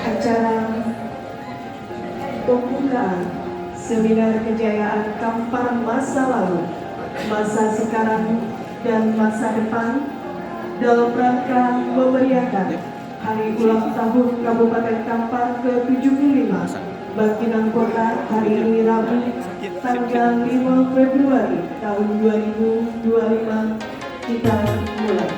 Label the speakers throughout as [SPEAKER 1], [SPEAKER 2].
[SPEAKER 1] acara pembukaan Seminar Kejayaan Kampar Masa Lalu, Masa Sekarang, dan Masa Depan dalam rangka memeriahkan Hari Ulang Tahun Kabupaten Kampar ke-75 Bangkinang Kota hari ini Rabu tanggal 5 Februari tahun 2025. Kita mulai.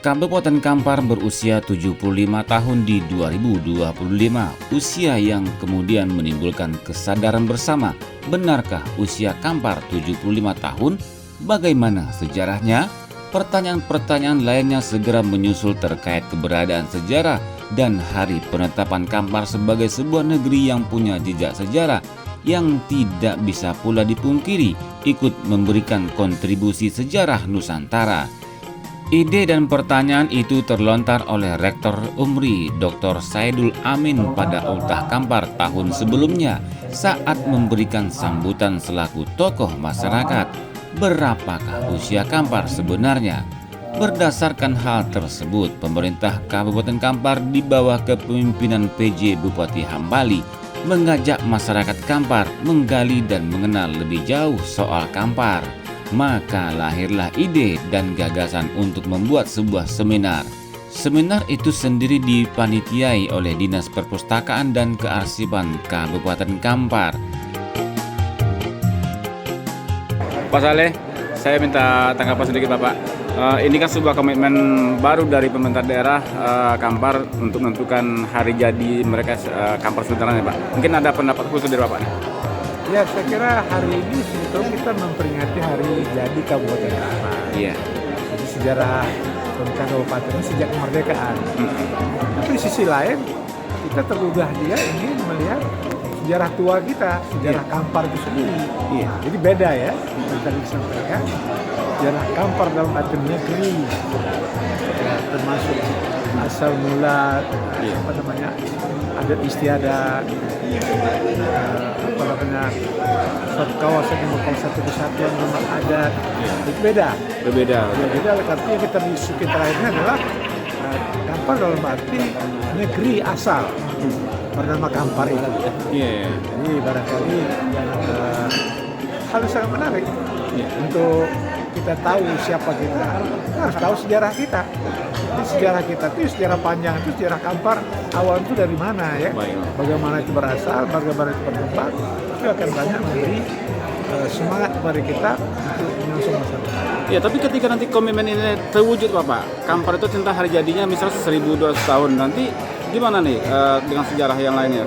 [SPEAKER 2] Kabupaten Kampar berusia 75 tahun di 2025, usia yang kemudian menimbulkan kesadaran bersama. Benarkah usia Kampar 75 tahun? Bagaimana sejarahnya? Pertanyaan-pertanyaan lainnya segera menyusul terkait keberadaan sejarah dan hari penetapan Kampar sebagai sebuah negeri yang punya jejak sejarah yang tidak bisa pula dipungkiri ikut memberikan kontribusi sejarah Nusantara. Ide dan pertanyaan itu terlontar oleh Rektor UMRI Dr. Saidul Amin pada Ultah Kampar tahun sebelumnya saat memberikan sambutan selaku tokoh masyarakat. Berapakah usia Kampar sebenarnya? Berdasarkan hal tersebut, pemerintah Kabupaten Kampar di bawah kepemimpinan PJ Bupati Hambali mengajak masyarakat Kampar menggali dan mengenal lebih jauh soal Kampar. Maka lahirlah ide dan gagasan untuk membuat sebuah seminar. Seminar itu sendiri dipanitiai oleh Dinas Perpustakaan dan Kearsipan Kabupaten Kampar. Pak Saleh, saya minta tanggapan sedikit Bapak. Ini kan sebuah komitmen baru dari pemerintah daerah Kampar untuk menentukan hari jadi mereka Kampar sebenarnya Pak. Mungkin ada pendapat khusus dari Bapak nih?
[SPEAKER 3] Ya, saya kira hari ini sebetulnya kita memperingati hari jadi Kabupaten Kampar.
[SPEAKER 2] Iya.
[SPEAKER 3] Jadi sejarah tentang kabupaten ini sejak kemerdekaan. Tapi di sisi lain kita tergugah juga ingin melihat sejarah tua kita, sejarah Kampar itu sendiri.
[SPEAKER 2] Iya.
[SPEAKER 3] Jadi beda ya, yang tadi disampaikan. Sejarah Kampar dalam arti negeri, ya, termasuk asal mula adat istiadat, suatu kawasan yang merupakan satu kesatuan rumah adat, itu beda.
[SPEAKER 2] Berbeda.
[SPEAKER 3] Ya, beda. Artinya kita di suku terakhirnya adalah Kampar dalam arti negeri asal bernama Kampar itu.
[SPEAKER 2] Iya.
[SPEAKER 3] Jadi barangkali hal yang sangat menarik untuk kita tahu siapa kita, harus tahu sejarah kita. Jadi sejarah kita itu sejarah panjang, itu sejarah Kampar awal itu dari mana ya? Bagaimana itu berasal, bagaimana itu berkembang, itu akan banyak memberi semangat kepada kita untuk menyongsong masa depan.
[SPEAKER 2] Ya, tapi ketika nanti komitmen ini terwujud Bapak, Kampar itu tentang hari jadinya misalnya 1200 tahun, nanti gimana nih dengan sejarah yang lainnya?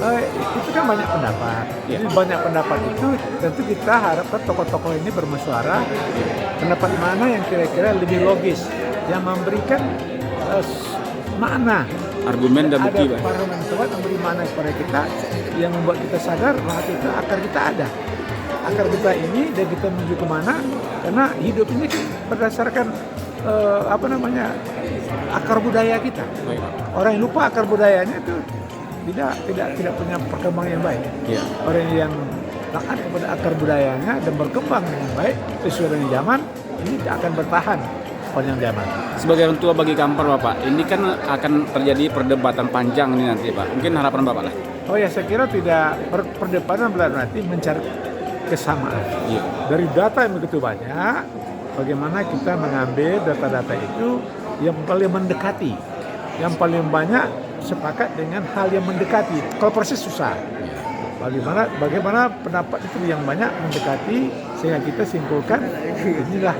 [SPEAKER 3] Itu kan banyak pendapat. Jadi banyak pendapat itu tentu kita harapkan tokoh-tokoh ini bermusyawarah pendapat mana yang kira-kira lebih logis, yang memberikan makna,
[SPEAKER 2] Argumen dan bukti,
[SPEAKER 3] ada para mencoba memberi makna kepada kita yang membuat kita sadar bahwa kita akar kita ada, akar kita ini dan kita menuju kemana, karena hidup ini berdasarkan akar budaya kita. Orang yang lupa akar budayanya itu tidak punya perkembangan yang baik. Orang yang taat kepada akar budayanya dan berkembang dengan baik sesuai dengan zaman, ini akan bertahan panjang zaman.
[SPEAKER 2] Sebagai orang tua bagi Kampar Bapak, ini kan akan terjadi perdebatan panjang ini nanti Pak. Mungkin harapan Bapak lah.
[SPEAKER 3] Oh ya, saya kira tidak perdebatan berarti mencari kesamaan. Dari data yang begitu banyak, bagaimana kita mengambil data-data itu yang paling mendekati, yang paling banyak sepakat dengan hal yang mendekati. Kalau persis susah. Bagaimana pendapat itu yang banyak mendekati sehingga kita simpulkan inilah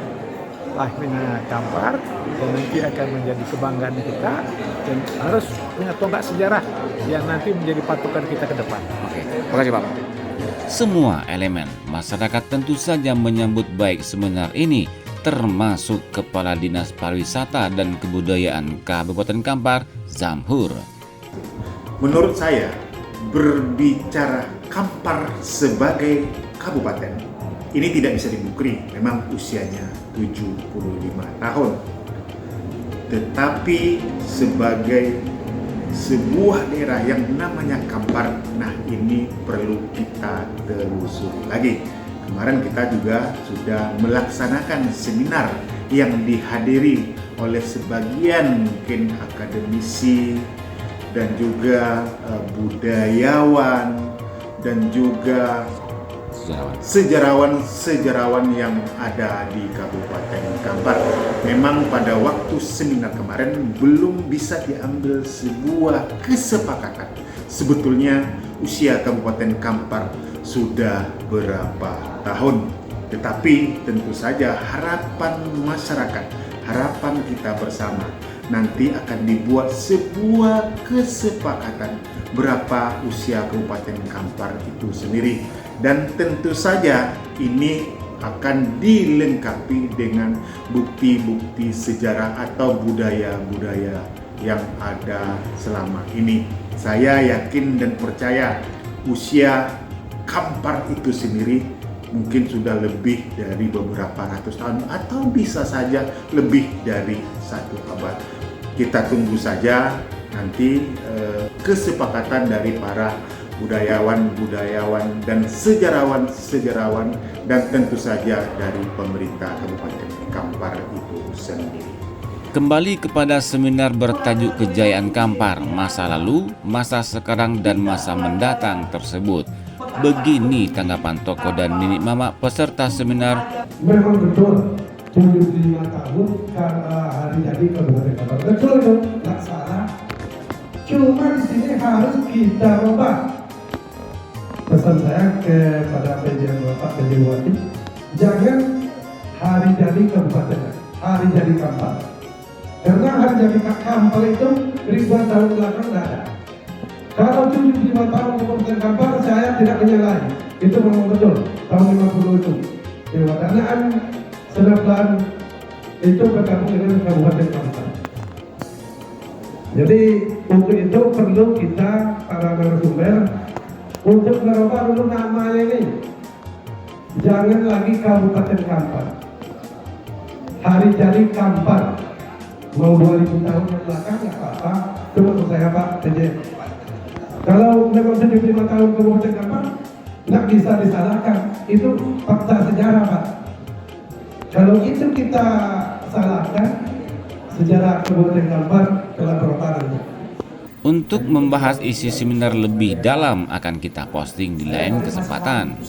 [SPEAKER 3] lahirnya Kampar dan nanti akan menjadi kebanggaan kita dan harus punya tonggak sejarah yang nanti menjadi patokan kita ke depan.
[SPEAKER 2] Oke, terima kasih Pak. Semua elemen masyarakat tentu saja menyambut baik seminar ini, termasuk Kepala Dinas Pariwisata dan Kebudayaan Kabupaten Kampar, Zamhur.
[SPEAKER 4] Menurut saya, berbicara Kampar sebagai kabupaten, ini tidak bisa dipungkiri, memang usianya 75 tahun. Tetapi sebagai sebuah daerah yang namanya Kampar, nah ini perlu kita telusuri lagi. Kemarin kita juga sudah melaksanakan seminar yang dihadiri oleh sebagian mungkin akademisi, dan juga budayawan dan juga sejarawan yang ada di Kabupaten Kampar. Memang pada waktu seminar kemarin belum bisa diambil sebuah kesepakatan. Sebetulnya usia Kabupaten Kampar sudah berapa tahun, tetapi tentu saja harapan masyarakat, harapan kita bersama nanti akan dibuat sebuah kesepakatan berapa usia Kabupaten Kampar itu sendiri. Dan tentu saja ini akan dilengkapi dengan bukti-bukti sejarah atau budaya-budaya yang ada selama ini. Saya yakin dan percaya usia Kampar itu sendiri mungkin sudah lebih dari beberapa ratus tahun atau bisa saja lebih dari 1 abad. Kita tunggu saja nanti kesepakatan dari para budayawan dan sejarawan dan tentu saja dari pemerintah Kabupaten Kampar itu sendiri.
[SPEAKER 2] Kembali kepada seminar bertajuk Kejayaan Kampar, masa lalu, masa sekarang, dan masa mendatang tersebut. Begini tanggapan tokoh dan nenek mama peserta seminar.
[SPEAKER 5] Memang betul 75 tahun hari jadi Kabupaten Kampar. Betul dong, nggak salah. Cuma di sini harus kita rubah. Pesan saya kepada Bapak Bupati, jangan hari jadi kabupaten, hari jadi Kampar. Karena hari jadi Kampar itu ribuan tahun belakang tidak ada. Kalau 75 tahun Kabupaten Kampar, saya tidak menyalahi. Itu memang betul, tahun 50 itu. Kewatanaan Senapan itu bergabung dengan Kabupaten Kampar. Jadi untuk itu perlu kita para narasumber untuk merubah dulu namanya ini. Jangan lagi Kabupaten Kampar, hari jadi Kampar. Mau 2000 tahun yang belakang nggak apa-apa. Itu maksud saya Pak PJ. Kalau memang 75 tahun Kabupaten Kampar nggak bisa disalahkan. Itu fakta sejarah Pak. Kalau itu kita salahkan, sejarah Kabupaten Kampar telah berubah.
[SPEAKER 2] Untuk membahas isi seminar lebih dalam akan kita posting di lain kesempatan.